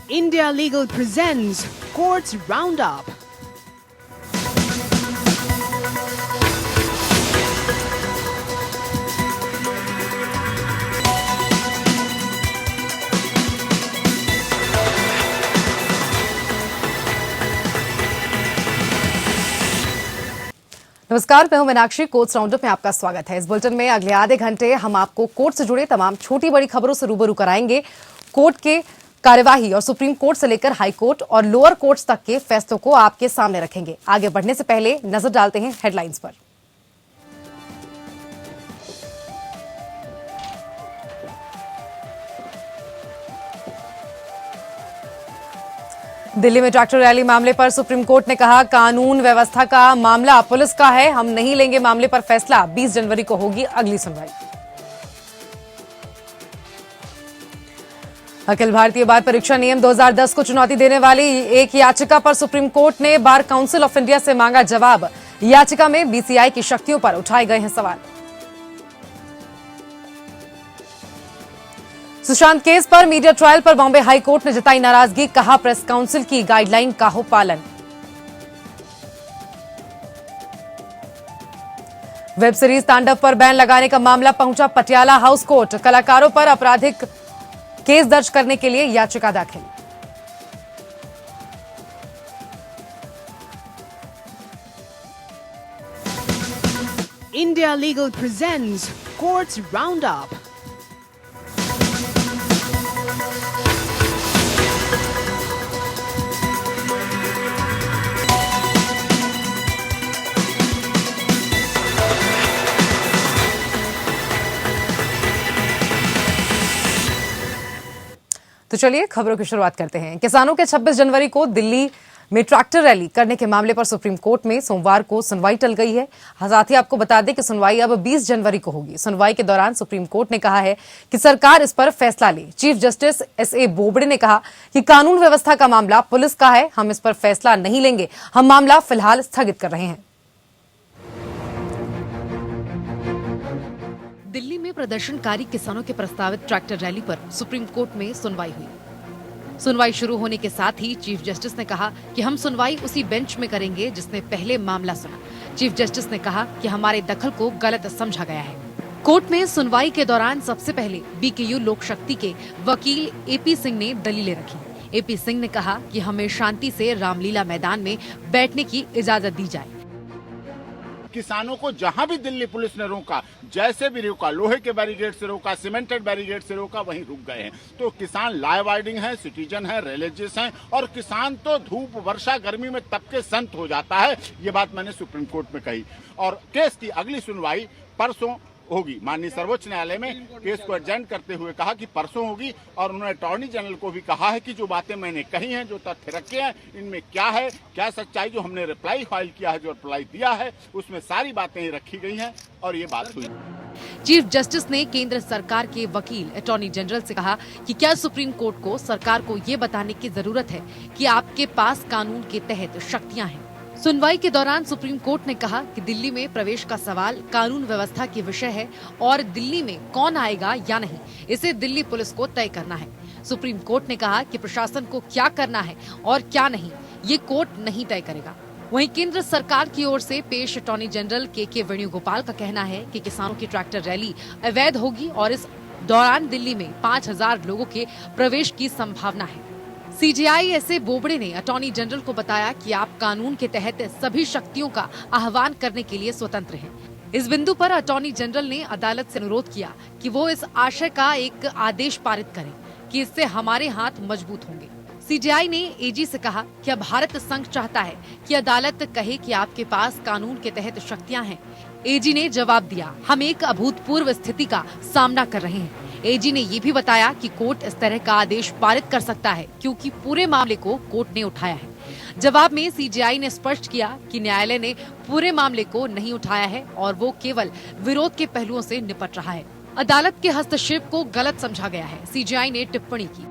India Legal presents Courts Roundup. नमस्कार, मैं हूं मीनाक्षी। कोर्ट्स राउंडअप में आपका स्वागत है। इस बुलेटिन में अगले आधे घंटे हम आपको कोर्ट से जुड़े तमाम छोटी बड़ी खबरों से रूबरू कराएंगे। कोर्ट के कार्यवाही और सुप्रीम कोर्ट से लेकर हाई कोर्ट और लोअर कोर्ट्स तक के फैसलों को आपके सामने रखेंगे। आगे बढ़ने से पहले नजर डालते हैं हेडलाइंस पर। दिल्ली में ट्रैक्टर रैली मामले पर सुप्रीम कोर्ट ने कहा, कानून व्यवस्था का मामला पुलिस का है, हम नहीं लेंगे मामले पर फैसला। 20 जनवरी को होगी अगली सुनवाई। अखिल भारतीय बार परीक्षा नियम 2010 को चुनौती देने वाली एक याचिका पर सुप्रीम कोर्ट ने बार काउंसिल ऑफ इंडिया से मांगा जवाब। याचिका में बीसीआई की शक्तियों पर उठाए गए हैं सवाल। सुशांत केस पर मीडिया ट्रायल पर बॉम्बे हाई कोर्ट ने जताई नाराजगी, कहा प्रेस काउंसिल की गाइडलाइन का हो पालन। वेब सीरीज तांडव पर बैन लगाने का मामला पहुंचा पटियाला हाउस कोर्ट। कलाकारों पर आपराधिक केस दर्ज करने के लिए याचिका दाखिल। India Legal presents Courts Roundup. तो चलिए खबरों की शुरुआत करते हैं। किसानों के 26 जनवरी को दिल्ली में ट्रैक्टर रैली करने के मामले पर सुप्रीम कोर्ट में सोमवार को सुनवाई टल गई है। साथ ही आपको बता दें कि सुनवाई अब 20 जनवरी को होगी। सुनवाई के दौरान सुप्रीम कोर्ट ने कहा है कि सरकार इस पर फैसला ले। चीफ जस्टिस एसए बोबड़े ने कहा कि कानून व्यवस्था का मामला पुलिस का है, हम इस पर फैसला नहीं लेंगे, हम मामला फिलहाल स्थगित कर रहे हैं। दिल्ली में प्रदर्शनकारी किसानों के प्रस्तावित ट्रैक्टर रैली पर सुप्रीम कोर्ट में सुनवाई हुई। सुनवाई शुरू होने के साथ ही चीफ जस्टिस ने कहा कि हम सुनवाई उसी बेंच में करेंगे जिसने पहले मामला सुना। चीफ जस्टिस ने कहा कि हमारे दखल को गलत समझा गया है। कोर्ट में सुनवाई के दौरान सबसे पहले बीकेयू लोक शक्ति के वकील एपी सिंह ने दलीलें रखी। एपी सिंह ने कहा कि हमें शांति से रामलीला मैदान में बैठने की इजाजत दी जाए। किसानों को जहां भी दिल्ली पुलिस ने रोका, जैसे भी रोका, लोहे के बैरिकेड से रोका, सीमेंटेड बैरिकेड से रोका, वहीं रुक गए हैं। तो किसान लॉ अबाइडिंग है, सिटीजन है, रिलीजियस हैं, और किसान तो धूप वर्षा गर्मी में तप के संत हो जाता है। ये बात मैंने सुप्रीम कोर्ट में कही। और केस की अगली सुनवाई परसों होगी। माननीय सर्वोच्च न्यायालय में केस को एडजर्न करते हुए कहा कि परसों होगी, और उन्होंने अटॉर्नी जनरल को भी कहा है कि जो बातें मैंने कही हैं, जो तथ्य रखे हैं, इनमें क्या है, क्या सच्चाई, जो हमने रिप्लाई फाइल किया है, जो रिप्लाई दिया है, उसमें सारी बातें रखी गई हैं, और ये बात हुई। चीफ जस्टिस ने केंद्र सरकार के वकील अटॉर्नी जनरल से कहा कि क्या सुप्रीम कोर्ट को सरकार को ये बताने की जरूरत है कि आपके पास कानून के तहत शक्तियां हैं। सुनवाई के दौरान सुप्रीम कोर्ट ने कहा कि दिल्ली में प्रवेश का सवाल कानून व्यवस्था के विषय है और दिल्ली में कौन आएगा या नहीं, इसे दिल्ली पुलिस को तय करना है। सुप्रीम कोर्ट ने कहा कि प्रशासन को क्या करना है और क्या नहीं, ये कोर्ट नहीं तय करेगा। वहीं केंद्र सरकार की ओर से पेश अटॉर्नी जनरल के वेणुगोपाल का कहना है कि किसानों की ट्रैक्टर रैली अवैध होगी और इस दौरान दिल्ली में 5000 लोगों के प्रवेश की संभावना है। सीजेआई एसए बोबड़े ने अटॉर्नी जनरल को बताया कि आप कानून के तहत सभी शक्तियों का आह्वान करने के लिए स्वतंत्र हैं। इस बिंदु पर अटॉर्नी जनरल ने अदालत से अनुरोध किया कि वो इस आशय का एक आदेश पारित करें कि इससे हमारे हाथ मजबूत होंगे। सीजेआई ने एजी से कहा कि अब भारत संघ चाहता है कि अदालत कहे कि आपके पास कानून के तहत शक्तियां हैं। एजी ने जवाब दिया, हम एक अभूतपूर्व स्थिति का सामना कर रहे हैं। एजी ने ये भी बताया कि कोर्ट इस तरह का आदेश पारित कर सकता है क्योंकि पूरे मामले को कोर्ट ने उठाया है। जवाब में सीजेआई ने स्पष्ट किया कि न्यायालय ने पूरे मामले को नहीं उठाया है और वो केवल विरोध के पहलुओं से निपट रहा है। अदालत के हस्तक्षेप को गलत समझा गया है, सीजेआई ने टिप्पणी की।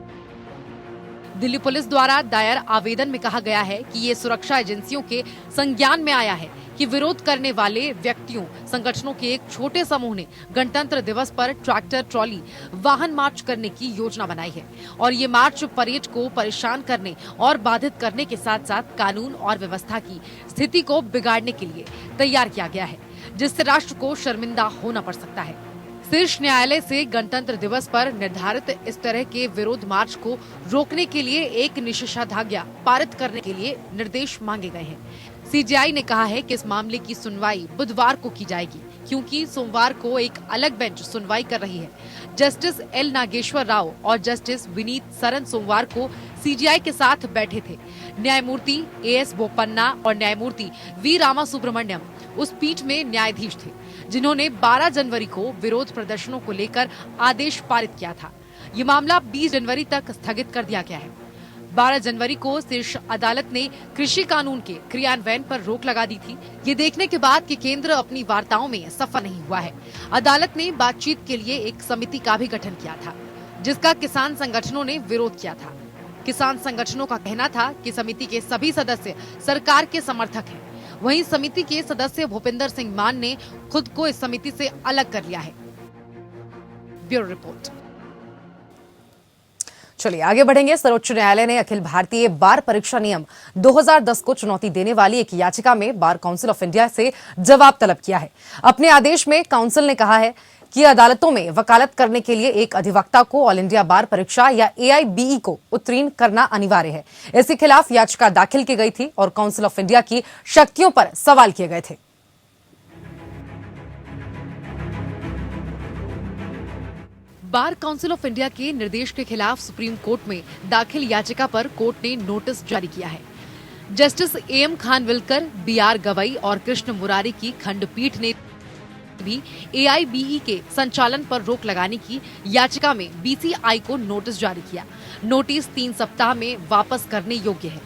दिल्ली पुलिस द्वारा दायर आवेदन में कहा गया है कि ये सुरक्षा एजेंसियों के संज्ञान में आया है कि विरोध करने वाले व्यक्तियों संगठनों के एक छोटे समूह ने गणतंत्र दिवस पर ट्रैक्टर ट्रॉली वाहन मार्च करने की योजना बनाई है और ये मार्च परेड को परेशान करने और बाधित करने के साथ साथ कानून और व्यवस्था की स्थिति को बिगाड़ने के लिए तैयार किया गया है, जिससे राष्ट्र को शर्मिंदा होना पड़ सकता है। शीर्ष न्यायालय से गणतंत्र दिवस पर निर्धारित इस तरह के विरोध मार्च को रोकने के लिए एक निषेधाज्ञा पारित करने के लिए निर्देश मांगे गए हैं। सीजेआई ने कहा है कि इस मामले की सुनवाई बुधवार को की जाएगी, क्योंकि सोमवार को एक अलग बेंच सुनवाई कर रही है। जस्टिस एल नागेश्वर राव और जस्टिस विनीत सरन सोमवार को सीजेआई के साथ बैठे थे। न्यायमूर्ति एएस बोपन्ना और न्यायमूर्ति वी रामा सुब्रमण्यम उस पीठ में न्यायाधीश थे, जिन्होंने 12 जनवरी को विरोध प्रदर्शनों को लेकर आदेश पारित किया था। ये मामला 20 जनवरी तक स्थगित कर दिया गया है। 12 जनवरी को शीर्ष अदालत ने कृषि कानून के क्रियान्वयन पर रोक लगा दी थी, ये देखने के बाद कि केंद्र अपनी वार्ताओं में सफल नहीं हुआ है। अदालत ने बातचीत के लिए एक समिति का भी गठन किया था, जिसका किसान संगठनों ने विरोध किया था। किसान संगठनों का कहना था कि समिति के सभी सदस्य सरकार के समर्थक हैं। वहीं समिति के सदस्य भूपिंदर सिंह मान ने खुद को इस समिति से अलग कर लिया है। Bureau report. चलिए आगे बढ़ेंगे। सर्वोच्च न्यायालय ने अखिल भारतीय बार परीक्षा नियम 2010 को चुनौती देने वाली एक याचिका में बार काउंसिल ऑफ इंडिया से जवाब तलब किया है। अपने आदेश में काउंसिल ने कहा है कि अदालतों में वकालत करने के लिए एक अधिवक्ता को ऑल इंडिया बार परीक्षा या AIBE को उत्तीर्ण करना अनिवार्य है। इसके खिलाफ याचिका दाखिल की गई थी और काउंसिल ऑफ इंडिया की शक्तियों पर सवाल किए गए थे। बार काउंसिल ऑफ इंडिया के निर्देश के खिलाफ सुप्रीम कोर्ट में दाखिल याचिका पर कोर्ट ने नोटिस जारी किया है। Justice AM Khanwilkar, BR Gavai और कृष्ण मुरारी की खंडपीठ ने भी AIBE के संचालन पर रोक लगाने की याचिका में BCI को नोटिस जारी किया। नोटिस 3 सप्ताह में वापस करने योग्य है।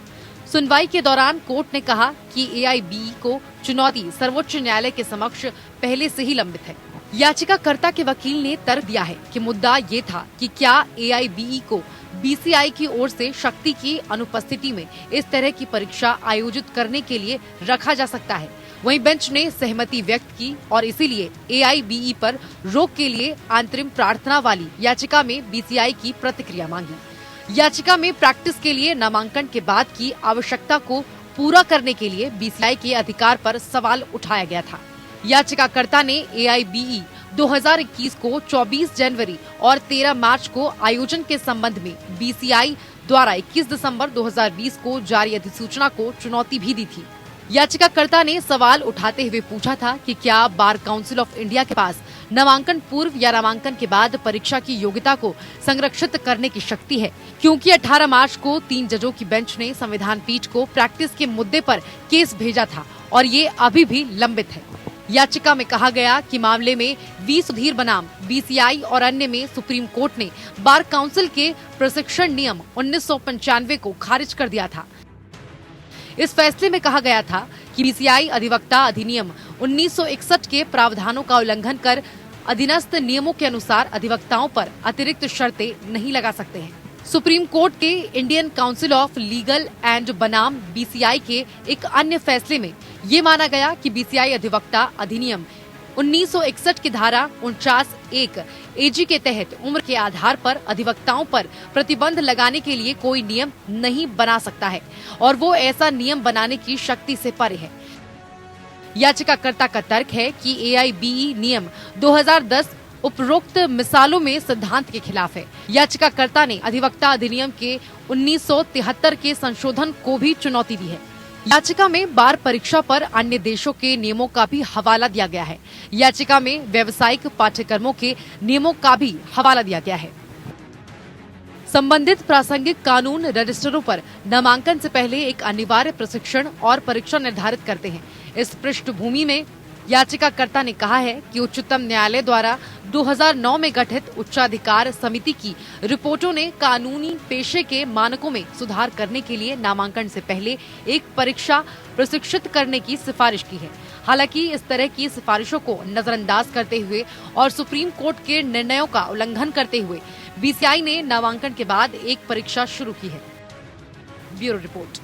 सुनवाई के दौरान कोर्ट ने कहा कि AIBE को चुनौती सर्वोच्च न्यायालय के समक्ष पहले से ही लंबित है। याचिकाकर्ता के वकील ने तर्क दिया है कि मुद्दा ये था कि क्या AIBE को BCI की ओर से शक्ति की अनुपस्थिति में इस तरह की परीक्षा आयोजित करने के लिए रखा जा सकता है। वहीं बेंच ने सहमति व्यक्त की और इसीलिए AIBE पर रोक के लिए अंतरिम प्रार्थना वाली याचिका में BCI की प्रतिक्रिया मांगी। याचिका में प्रैक्टिस के लिए नामांकन के बाद की आवश्यकता को पूरा करने के लिए BCI के अधिकार पर सवाल उठाया गया था। याचिकाकर्ता ने AIBE 2021 को 24 जनवरी और 13 मार्च को आयोजन के संबंध में BCI द्वारा 21 दिसंबर 2020 को जारी अधिसूचना को चुनौती भी दी थी। याचिकाकर्ता ने सवाल उठाते हुए पूछा था कि क्या बार काउंसिल ऑफ इंडिया के पास नामांकन पूर्व या नामांकन के बाद परीक्षा की योग्यता को संरक्षित करने की शक्ति है, क्योंकि 18 मार्च को 3 जजों की बेंच ने संविधान पीठ को प्रैक्टिस के मुद्दे पर केस भेजा था और ये अभी भी लंबित है। याचिका में कहा गया कि मामले में वी सुधीर बनाम BCI और अन्य में सुप्रीम कोर्ट ने बार काउंसिल के प्रशिक्षण नियम 1995 को खारिज कर दिया था। इस फैसले में कहा गया था कि BCI अधिवक्ता अधिनियम 1961 के प्रावधानों का उल्लंघन कर अधीनस्थ नियमों के अनुसार अधिवक्ताओं पर अतिरिक्त शर्तें नहीं लगा सकते हैं। सुप्रीम कोर्ट के Indian council of legal and बनाम BCI के एक अन्य फैसले में ये माना गया कि BCI अधिवक्ता अधिनियम 1961 की धारा 49(1) AG के तहत उम्र के आधार पर अधिवक्ताओं पर प्रतिबंध लगाने के लिए कोई नियम नहीं बना सकता है और वो ऐसा नियम बनाने की शक्ति से परे है। याचिकाकर्ता का तर्क है कि AIBE नियम 2010 उपरोक्त मिसालों में सिद्धांत के खिलाफ है। याचिकाकर्ता ने अधिवक्ता अधिनियम के 1973 के संशोधन को भी चुनौती दी है। याचिका में बार परीक्षा पर अन्य देशों के नियमों का भी हवाला दिया गया है। याचिका में व्यावसायिक पाठ्यक्रमों के नियमों का भी हवाला दिया गया है। संबंधित प्रासंगिक कानून रजिस्टरों पर नामांकन से पहले एक अनिवार्य प्रशिक्षण और परीक्षा निर्धारित करते हैं। इस पृष्ठभूमि में याचिकाकर्ता ने कहा है कि उच्चतम न्यायालय द्वारा 2009 में गठित उच्चाधिकार समिति की रिपोर्टों ने कानूनी पेशे के मानकों में सुधार करने के लिए नामांकन से पहले एक परीक्षा प्रशिक्षित करने की सिफारिश की है। हालांकि इस तरह की सिफारिशों को नजरअंदाज करते हुए और सुप्रीम कोर्ट के निर्णयों का उल्लंघन करते हुए BCI ने नामांकन के बाद एक परीक्षा शुरू की है। Bureau report.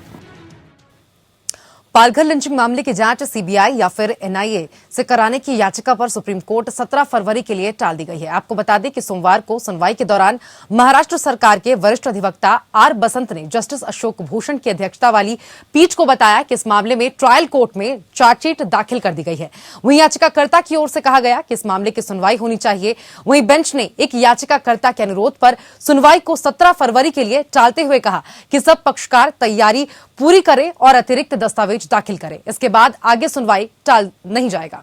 पालघर लिंचिंग मामले की जांच सीबीआई या फिर एनआईए से कराने की याचिका पर सुप्रीम कोर्ट 17 फरवरी के लिए टाल दी गई है। आपको बता दें कि सोमवार को सुनवाई के दौरान महाराष्ट्र सरकार के वरिष्ठ अधिवक्ता आर बसंत ने जस्टिस अशोक भूषण की अध्यक्षता वाली पीठ को बताया कि इस मामले में ट्रायल कोर्ट में चार्जशीट दाखिल कर दी गई है। वहीं याचिकाकर्ता की ओर से कहा गया कि इस मामले की सुनवाई होनी चाहिए। वहीं बेंच ने एक याचिकाकर्ता के अनुरोध पर सुनवाई को 17 फरवरी के लिए टालते हुए कहा कि सब पक्षकार तैयारी पूरी करें और अतिरिक्त दस्तावेज दाखिल करें। इसके बाद आगे सुनवाई टाल नहीं जाएगा।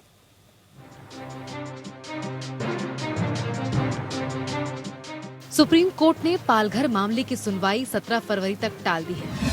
सुप्रीम कोर्ट ने पालघर मामले की सुनवाई 17 फरवरी तक टाल दी है।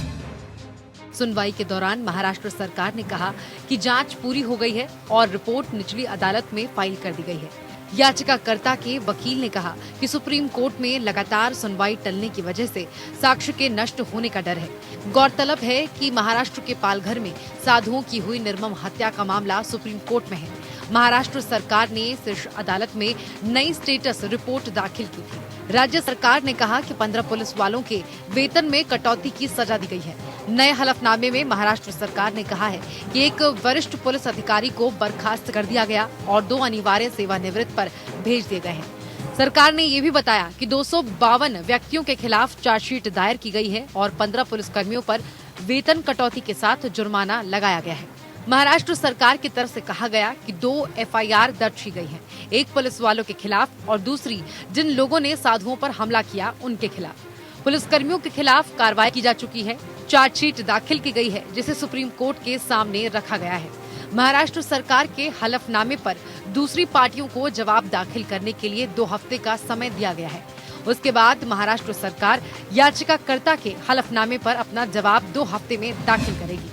सुनवाई के दौरान महाराष्ट्र सरकार ने कहा कि जांच पूरी हो गई है और रिपोर्ट निचली अदालत में फाइल कर दी गई है। याचिकाकर्ता के वकील ने कहा कि सुप्रीम कोर्ट में लगातार सुनवाई टलने की वजह से साक्ष्य के नष्ट होने का डर है। गौरतलब है कि महाराष्ट्र के पालघर में साधुओं की हुई निर्मम हत्या का मामला सुप्रीम कोर्ट में है। महाराष्ट्र सरकार ने शीर्ष अदालत में नई स्टेटस रिपोर्ट दाखिल की थी। राज्य सरकार ने कहा कि 15 पुलिस वालों के वेतन में कटौती की सजा दी गई है। नए हलफनामे में महाराष्ट्र सरकार ने कहा है कि एक वरिष्ठ पुलिस अधिकारी को बर्खास्त कर दिया गया और 2 अनिवार्य सेवानिवृत्त पर भेज दिए गए हैं। सरकार ने ये भी बताया कि 252 व्यक्तियों के खिलाफ चार्जशीट दायर की गई है और 15 पुलिसकर्मियों पर वेतन कटौती के साथ जुर्माना लगाया गया है। महाराष्ट्र सरकार की तरफ से कहा गया कि 2 एफआईआर दर्ज की गई हैं, एक पुलिस वालों के खिलाफ और दूसरी जिन लोगों ने साधुओं पर हमला किया उनके खिलाफ। पुलिसकर्मियों के खिलाफ कार्रवाई की जा चुकी है। चार्जशीट दाखिल की गई है जिसे सुप्रीम कोर्ट के सामने रखा गया है। महाराष्ट्र सरकार के हलफनामे पर दूसरी पार्टियों को जवाब दाखिल करने के लिए 2 हफ्ते का समय दिया गया है। उसके बाद महाराष्ट्र सरकार याचिकाकर्ता के हलफनामे पर अपना जवाब 2 हफ्ते में दाखिल करेगी।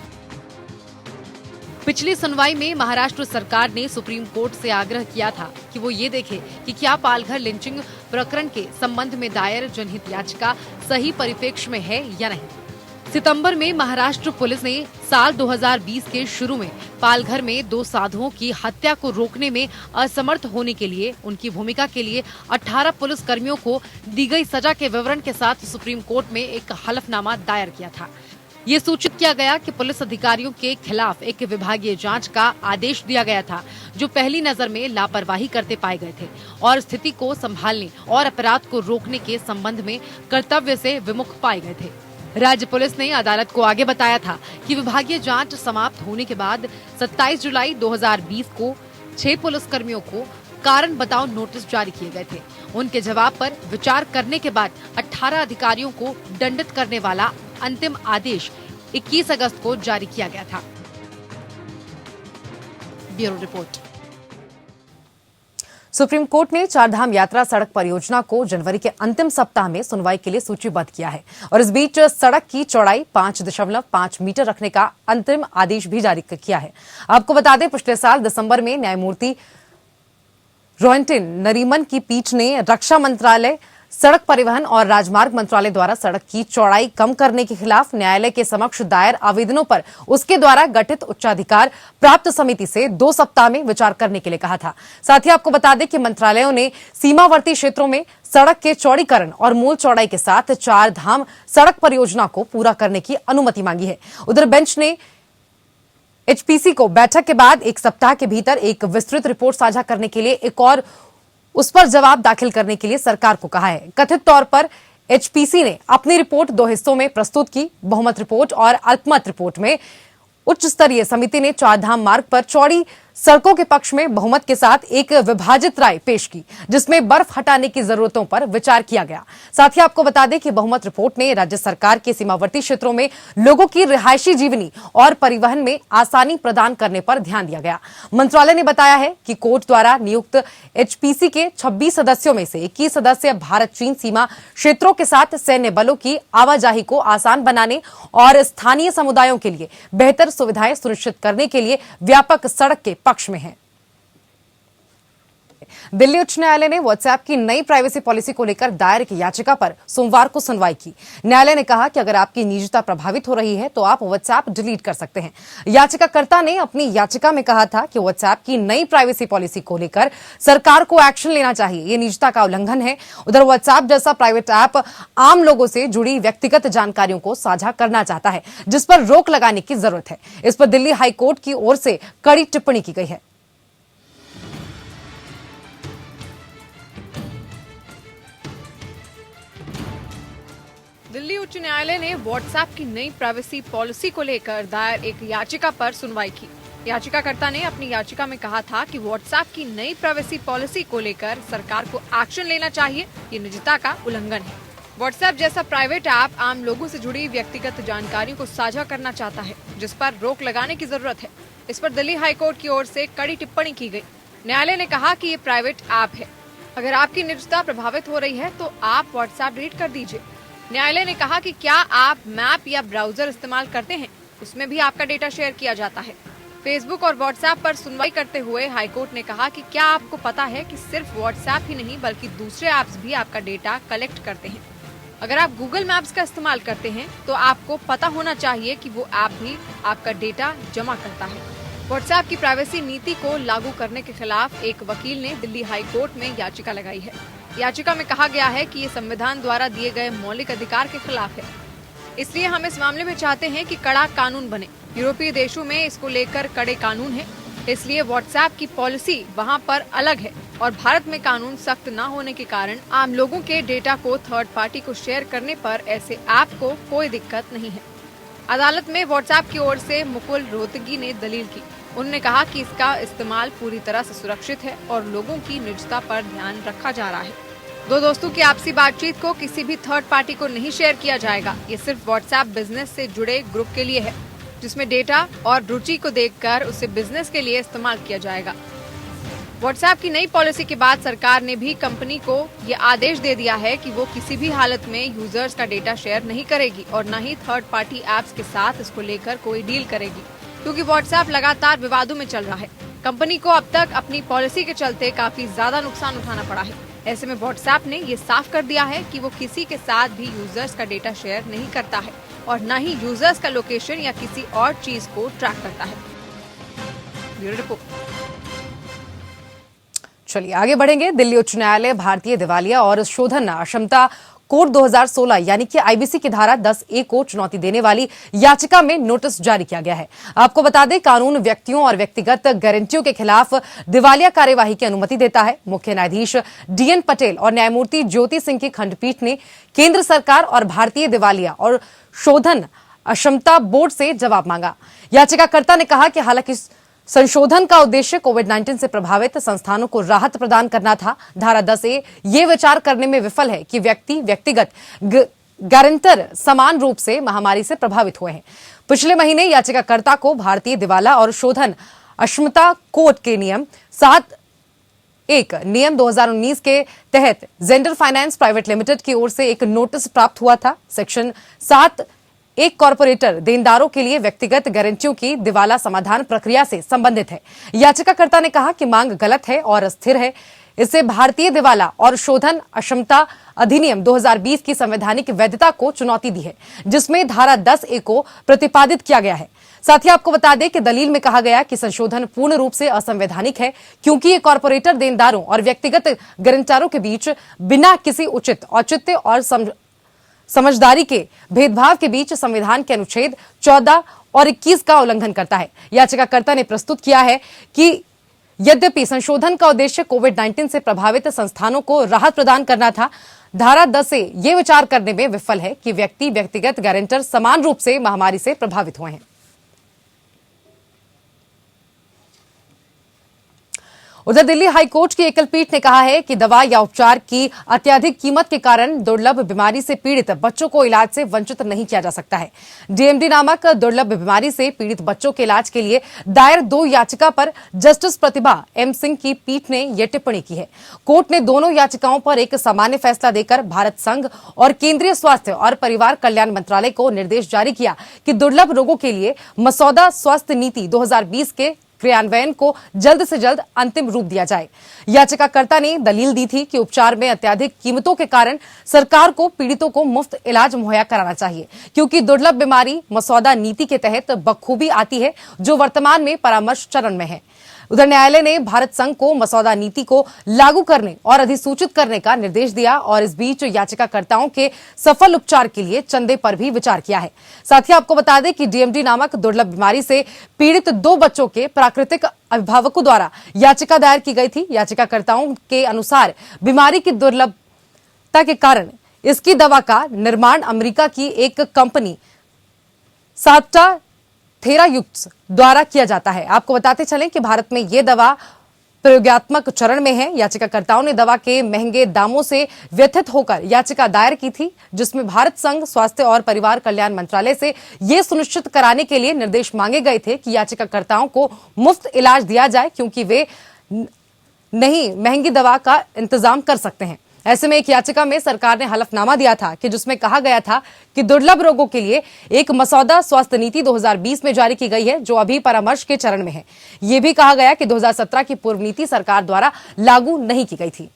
पिछली सुनवाई में महाराष्ट्र सरकार ने सुप्रीम कोर्ट से आग्रह किया था कि वो ये देखे कि क्या पालघर लिंचिंग प्रकरण के संबंध में दायर जनहित याचिका सही परिप्रेक्ष्य में है या नहीं। सितंबर में महाराष्ट्र पुलिस ने साल 2020 के शुरू में पालघर में 2 साधुओं की हत्या को रोकने में असमर्थ होने के लिए उनकी भूमिका के लिए 18 पुलिस कर्मियों को दी गई सजा के विवरण के साथ सुप्रीम कोर्ट में एक हलफनामा दायर किया था। ये सूचित किया गया कि पुलिस अधिकारियों के खिलाफ एक विभागीय जांच का आदेश दिया गया था जो पहली नजर में लापरवाही करते पाए गए थे और स्थिति को संभालने और अपराध को रोकने के संबंध में कर्तव्य से विमुख पाए गए थे। राज्य पुलिस ने अदालत को आगे बताया था कि विभागीय जांच समाप्त होने के बाद 27 जुलाई 2020 को 6 पुलिसकर्मियों को कारण बताओ नोटिस जारी किए गए थे। उनके जवाब पर विचार करने के बाद 18 अधिकारियों को दंडित करने वाला अंतिम आदेश 21 अगस्त को जारी किया गया था। Bureau report. सुप्रीम कोर्ट ने चारधाम यात्रा सड़क परियोजना को जनवरी के अंतिम सप्ताह में सुनवाई के लिए सूचीबद्ध किया है और इस बीच सड़क की चौड़ाई 5.5 मीटर रखने का अंतरिम आदेश भी जारी किया है। आपको बता दें, पिछले साल दिसंबर में न्यायमूर्ति रोहिंटन नरीमन की पीठ ने रक्षा मंत्रालय, सड़क परिवहन और राजमार्ग मंत्रालय द्वारा सड़क की चौड़ाई कम करने के खिलाफ न्यायालय के समक्ष दायर आवेदनों पर उसके द्वारा गठित उच्चाधिकार प्राप्त समिति से 2 सप्ताह में विचार करने के लिए कहा था। साथ ही आपको बता दें कि मंत्रालयों ने सीमावर्ती क्षेत्रों में सड़क के चौड़ीकरण और मूल चौड़ाई के साथ 4 धाम सड़क परियोजना को पूरा करने की अनुमति मांगी है। उधर बेंच ने एचपीसी को बैठक के बाद 1 सप्ताह के भीतर एक विस्तृत रिपोर्ट साझा करने के लिए एक और उस पर जवाब दाखिल करने के लिए सरकार को कहा है। कथित तौर पर एचपीसी ने अपनी रिपोर्ट 2 हिस्सों में प्रस्तुत की। बहुमत रिपोर्ट और अल्पमत रिपोर्ट में उच्च स्तरीय समिति ने चारधाम मार्ग पर चौड़ी सड़कों के पक्ष में बहुमत के साथ एक विभाजित राय पेश की, जिसमें बर्फ हटाने की जरूरतों पर विचार किया गया। साथ ही आपको बता दें कि बहुमत रिपोर्ट ने राज्य सरकार के सीमावर्ती क्षेत्रों में लोगों की रिहायशी जीवनी और परिवहन में आसानी प्रदान करने पर ध्यान दिया गया। मंत्रालय ने बताया है कि कोर्ट द्वारा नियुक्त एचपीसी के 26 सदस्यों में से 21 सदस्य भारत चीन सीमा क्षेत्रों के साथ सैन्य बलों की आवाजाही को आसान बनाने और स्थानीय समुदायों के लिए बेहतर सुविधाएं सुनिश्चित करने के लिए व्यापक सड़क के पक्ष में है। दिल्ली उच्च न्यायालय ने व्हाट्सएप की नई प्राइवेसी पॉलिसी को लेकर दायर एक याचिका पर सोमवार को सुनवाई की। न्यायालय ने कहा कि अगर आपकी निजता प्रभावित हो रही है तो आप व्हाट्सएप डिलीट कर सकते हैं। याचिकाकर्ता ने अपनी याचिका में कहा था कि व्हाट्सएप की नई प्राइवेसी पॉलिसी को लेकर सरकार को एक्शन लेना चाहिए, ये निजता का उल्लंघन है। उधर व्हाट्सएप जैसा प्राइवेट ऐप आम लोगों से जुड़ी व्यक्तिगत जानकारियों को साझा करना चाहता है, जिस पर रोक लगाने की जरूरत है। इस पर दिल्ली हाईकोर्ट की ओर से कड़ी टिप्पणी की गई है। दिल्ली उच्च न्यायालय ने व्हाट्सएप की नई प्राइवेसी पॉलिसी को लेकर दायर एक याचिका पर सुनवाई की। याचिकाकर्ता ने अपनी याचिका में कहा था कि व्हाट्सएप की नई प्राइवेसी पॉलिसी को लेकर सरकार को एक्शन लेना चाहिए, ये निजता का उल्लंघन है। व्हाट्सएप जैसा प्राइवेट ऐप आम लोगों से जुड़ी व्यक्तिगत जानकारियों को साझा करना चाहता है, जिस पर रोक लगाने की जरूरत है। इस पर दिल्ली हाईकोर्ट की ओर से कड़ी टिप्पणी की गई। न्यायालय ने कहा कि ये प्राइवेट ऐप है, अगर आपकी निजता प्रभावित हो रही है तो आप व्हाट्सएप डिलीट कर दीजिए। न्यायालय ने कहा कि क्या आप मैप या ब्राउजर इस्तेमाल करते हैं, उसमें भी आपका डेटा शेयर किया जाता है। फेसबुक और व्हाट्सएप पर सुनवाई करते हुए हाईकोर्ट ने कहा कि क्या आपको पता है कि सिर्फ व्हाट्सएप ही नहीं बल्कि दूसरे ऐप्स भी आपका डेटा कलेक्ट करते हैं। अगर आप गूगल मैप्स का इस्तेमाल करते हैं तो आपको पता होना चाहिए कि वो ऐप भी आपका डेटा जमा करता है। व्हाट्सएप की प्राइवेसी नीति को लागू करने के खिलाफ एक वकील ने दिल्ली हाईकोर्ट में याचिका लगाई है। याचिका में कहा गया है कि ये संविधान द्वारा दिए गए मौलिक अधिकार के खिलाफ है, इसलिए हम इस मामले में चाहते हैं कि कड़ा कानून बने। यूरोपीय देशों में इसको लेकर कड़े कानून हैं, इसलिए व्हाट्सएप की पॉलिसी वहां पर अलग है और भारत में कानून सख्त न होने के कारण आम लोगों के डेटा को थर्ड पार्टी को शेयर करने पर ऐसे ऐप को कोई दिक्कत नहीं है। अदालत में व्हाट्सएप की ओर से मुकुल रोहतगी ने दलील की। उन्होंने कहा कि इसका इस्तेमाल पूरी तरह से सुरक्षित है और लोगों की निजता पर ध्यान रखा जा रहा है। दो दोस्तों की आपसी बातचीत को किसी भी थर्ड पार्टी को नहीं शेयर किया जाएगा। ये सिर्फ व्हाट्सएप बिजनेस से जुड़े ग्रुप के लिए है, जिसमें डेटा और रुचि को देखकर उसे बिजनेस के लिए इस्तेमाल किया जाएगा। व्हाट्सएप की नई पॉलिसी के बाद सरकार ने भी कंपनी को ये आदेश दे दिया है कि वो किसी भी हालत में यूजर्स का डेटा शेयर नहीं करेगी और न ही थर्ड पार्टी ऐप्स के साथ इसको लेकर कोई डील करेगी, क्योंकि व्हाट्सएप लगातार विवादों में चल रहा है। कंपनी को अब तक अपनी पॉलिसी के चलते काफी ज्यादा नुकसान उठाना पड़ा है। ऐसे में व्हाट्सएप ने ये साफ कर दिया है कि वो किसी के साथ भी यूजर्स का डेटा शेयर नहीं करता है और न ही यूजर्स का लोकेशन या किसी और चीज को ट्रैक करता है। Bureau report. चलिए आगे बढ़ेंगे। दिल्ली उच्च न्यायालय भारतीय दिवालिया और शोधन अक्षमता कोड 2016 यानी कि आईबीसी की धारा 10A को चुनौती देने वाली याचिका में नोटिस जारी किया गया है। आपको बता दें, कानून व्यक्तियों और व्यक्तिगत गारंटियों के खिलाफ दिवालिया कार्यवाही की अनुमति देता है। मुख्य न्यायाधीश DN पटेल और न्यायमूर्ति ज्योति सिंह की खंडपीठ ने केंद्र सरकार और भारतीय दिवालिया और शोधन अक्षमता बोर्ड से जवाब मांगा। याचिकाकर्ता ने कहा कि हालांकि संशोधन का उद्देश्य कोविड-19 से प्रभावित संस्थानों को राहत प्रदान करना था, धारा 10A ये विचार करने में विफल है कि व्यक्तिगत गारंटर समान रूप से महामारी से प्रभावित हुए हैं। पिछले महीने याचिकाकर्ता को भारतीय दिवाला और शोधन अक्षमता कोड के नियम 7(1) नियम 2019 के तहत जेंडर फाइनेंस प्राइवेट लिमिटेड की ओर से एक नोटिस प्राप्त हुआ था। सेक्शन 7(1) कॉर्पोरेटर देनदारों के लिए व्यक्तिगत गारंटियों की दिवाला समाधान प्रक्रिया से संबंधित है। याचिकाकर्ता ने कहा कि मांग गलत है और अस्थिर है। इससे भारतीय दिवाला और शोधन अक्षमता अधिनियम 2020 की संवैधानिक वैधता को चुनौती दी है, जिसमें धारा 10A को प्रतिपादित किया गया है। साथ ही आपको बता दें कि दलील में कहा गया कि संशोधन पूर्ण रूप से असंवैधानिक है, क्योंकि ये कॉर्पोरेटर देनदारों और व्यक्तिगत गारंटरों के बीच बिना किसी उचित औचित्य और समझदारी के भेदभाव के बीच संविधान के अनुच्छेद 14 और 21 का उल्लंघन करता है। याचिकाकर्ता ने प्रस्तुत किया है कि यद्यपि संशोधन का उद्देश्य कोविड-19 से प्रभावित संस्थानों को राहत प्रदान करना था, धारा 10A ये विचार करने में विफल है कि व्यक्तिगत गारंटर समान रूप से महामारी से प्रभावित हुए हैं। उधर दिल्ली हाईकोर्ट की एकल पीठ ने कहा है कि दवा या उपचार की अत्यधिक कीमत के कारण दुर्लभ बीमारी से पीड़ित बच्चों को इलाज से वंचित नहीं किया जा सकता है। DMD नामक दुर्लभ बीमारी से पीड़ित बच्चों के इलाज के लिए दायर 2 याचिका पर जस्टिस प्रतिभा M सिंह की पीठ ने यह टिप्पणी की है। कोर्ट ने दोनों याचिकाओं पर एक सामान्य फैसला देकर भारत संघ और केंद्रीय स्वास्थ्य और परिवार कल्याण मंत्रालय को निर्देश जारी किया कि दुर्लभ रोगों के लिए मसौदा स्वास्थ्य नीति 2020 के क्रियान्वयन को जल्द से जल्द अंतिम रूप दिया जाए। याचिकाकर्ता ने दलील दी थी कि उपचार में अत्यधिक कीमतों के कारण सरकार को पीड़ितों को मुफ्त इलाज मुहैया कराना चाहिए, क्योंकि दुर्लभ बीमारी मसौदा नीति के तहत बखूबी आती है, जो वर्तमान में परामर्श चरण में है। उधर न्यायालय ने भारत संघ को मसौदा नीति को लागू करने और अधिसूचित करने का निर्देश दिया और इस बीच याचिकाकर्ताओं के सफल उपचार के लिए चंदे पर भी विचार किया है। साथ ही आपको बता दें कि डीएमडी नामक दुर्लभ बीमारी से पीड़ित 2 बच्चों के प्राकृतिक अभिभावकों द्वारा याचिका दायर की गई थी। याचिकाकर्ताओं के अनुसार बीमारी की दुर्लभता के कारण इसकी दवा का निर्माण अमेरिका की एक कंपनी साप्टा थेरायुक्ट्स द्वारा किया जाता है। आपको बताते चलें कि भारत में यह दवा प्रयोगात्मक चरण में है। याचिकाकर्ताओं ने दवा के महंगे दामों से व्यथित होकर याचिका दायर की थी, जिसमें भारत संघ स्वास्थ्य और परिवार कल्याण मंत्रालय से यह सुनिश्चित कराने के लिए निर्देश मांगे गए थे कि याचिकाकर्ताओं को मुफ्त इलाज दिया जाए, क्योंकि वे नहीं महंगी दवा का इंतजाम कर सकते हैं। ऐसे में एक याचिका में सरकार ने हलफनामा दिया था कि जिसमें कहा गया था कि दुर्लभ रोगों के लिए एक मसौदा स्वास्थ्य नीति 2020 में जारी की गई है, जो अभी परामर्श के चरण में है। यह भी कहा गया कि 2017 की पूर्व नीति सरकार द्वारा लागू नहीं की गई थी।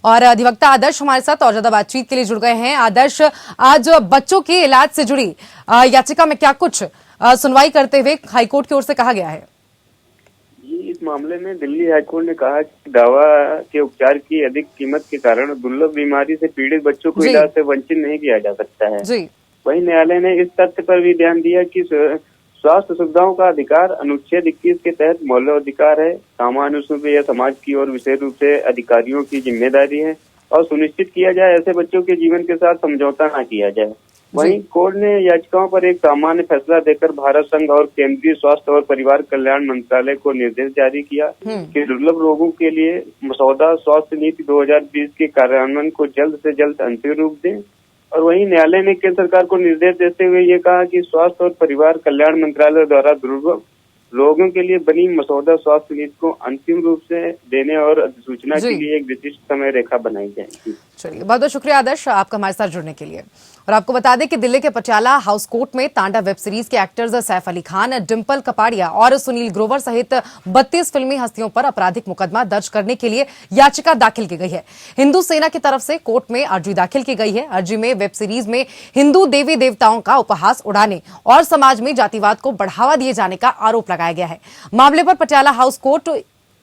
और अधिवक्ता आदर्श हमारे साथ और ज्यादा बातचीत के लिए जुड़ गए हैं। आदर्श, आज बच्चों के इलाज से जुड़ी याचिका में क्या कुछ सुनवाई करते हुए हाईकोर्ट की ओर से कहा गया है? इस मामले में दिल्ली हाईकोर्ट ने कहा कि दवा के उपचार की अधिक कीमत के कारण दुर्लभ बीमारी से पीड़ित बच्चों को इलाज से वंचित नहीं किया जा सकता है। वहीं न्यायालय ने इस तथ्य पर भी ध्यान दिया कि स्वास्थ्य सुविधाओं का अधिकार अनुच्छेद 21 के तहत मौलिक अधिकार है। सामान्य रूप से यह समाज की और विशेष रूप से अधिकारियों की जिम्मेदारी है और सुनिश्चित किया जाए ऐसे बच्चों के जीवन के साथ समझौता न किया जाए। वहीं कोर्ट ने याचिकाओं पर एक सामान्य फैसला देकर भारत संघ और केंद्रीय स्वास्थ्य और परिवार कल्याण मंत्रालय को निर्देश जारी किया कि दुर्लभ रोगों के लिए मसौदा स्वास्थ्य नीति 2020 के कार्यान्वयन को जल्द से जल्द अंतिम रूप दें। और वहीं न्यायालय ने केंद्र सरकार को निर्देश देते हुए ये कहा कि स्वास्थ्य और परिवार कल्याण मंत्रालय द्वारा दुर्लभ रोगों के लिए बनी मसौदा स्वास्थ्य नीति को अंतिम रूप से देने और अधिसूचना के लिए एक विशिष्ट समय रेखा बनाई जाएगी। चलिए, बहुत बहुत शुक्रिया आदर्श आपका हमारे साथ जुड़ने के लिए। और आपको बता दें कि दिल्ली के पटियाला हाउस कोर्ट में तांडव वेब सीरीज के एक्टर्स सैफ अली खान, डिम्पल कपाड़िया और सुनील ग्रोवर सहित 32 फिल्मी हस्तियों पर आपराधिक मुकदमा दर्ज करने के लिए याचिका दाखिल की गई है। हिंदू सेना की तरफ से कोर्ट में अर्जी दाखिल की गई है। अर्जी में वेब सीरीज में हिंदू देवी देवताओं का उपहास उड़ाने और समाज में जातिवाद को बढ़ावा दिए जाने का आरोप लगाया गया है। मामले पर पटियाला हाउस कोर्ट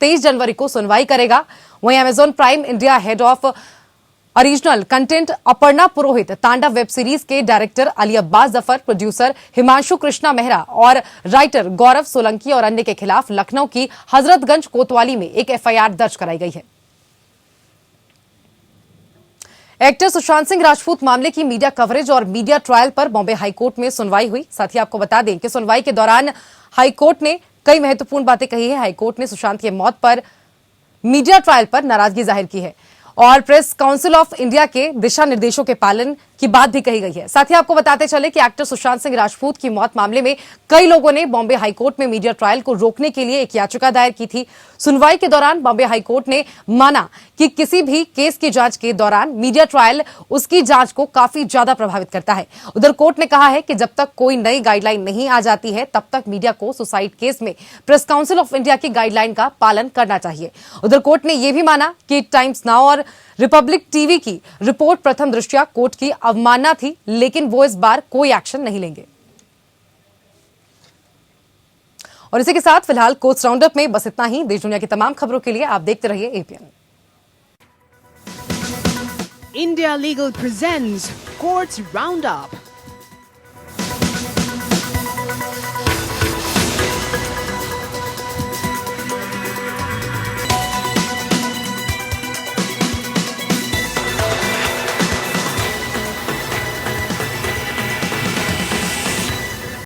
23 जनवरी को सुनवाई करेगा। वहीं Amazon Prime India head of original content Aparna Purohit, Tandav web series के डायरेक्टर अली अब्बास जफर, प्रोड्यूसर हिमांशु कृष्णा मेहरा और राइटर गौरव सोलंकी और अन्य के खिलाफ लखनऊ की हजरतगंज कोतवाली में एक एफआईआर दर्ज कराई गई है। एक्टर सुशांत सिंह राजपूत मामले की मीडिया कवरेज और मीडिया ट्रायल पर बॉम्बे हाईकोर्ट में सुनवाई हुई। साथ ही आपको बता दें कि सुनवाई के दौरान हाईकोर्ट ने कई महत्वपूर्ण बातें कही है। हाईकोर्ट ने सुशांत की मौत पर मीडिया ट्रायल पर नाराजगी जाहिर की है और प्रेस काउंसिल ऑफ इंडिया के दिशा निर्देशों के पालन की बात भी कही गई है। साथ ही आपको बताते चले कि एक्टर सुशांत सिंह राजपूत की मौत मामले में कई लोगों ने बॉम्बे हाईकोर्ट में मीडिया ट्रायल को रोकने के लिए एक याचिका दायर की थी। सुनवाई के दौरान बॉम्बे हाईकोर्ट ने माना कि किसी भी केस की जांच के दौरान मीडिया ट्रायल उसकी जांच को काफी ज्यादा प्रभावित करता है। उधर कोर्ट ने कहा है कि जब तक कोई नई गाइडलाइन नहीं आ जाती है, तब तक मीडिया को सुसाइड केस में प्रेस काउंसिल ऑफ इंडिया की गाइडलाइन का पालन करना चाहिए। उधर कोर्ट ने यह भी माना कि टाइम्स नाउ और रिपब्लिक टीवी की रिपोर्ट प्रथम दृष्टया कोर्ट की अवमानना थी, लेकिन वो इस बार कोई एक्शन नहीं लेंगे। और इसी के साथ फिलहाल कोर्ट्स राउंडअप में बस इतना ही। देश दुनिया की तमाम खबरों के लिए आप देखते रहिए APN. India Legal presents Courts Roundup.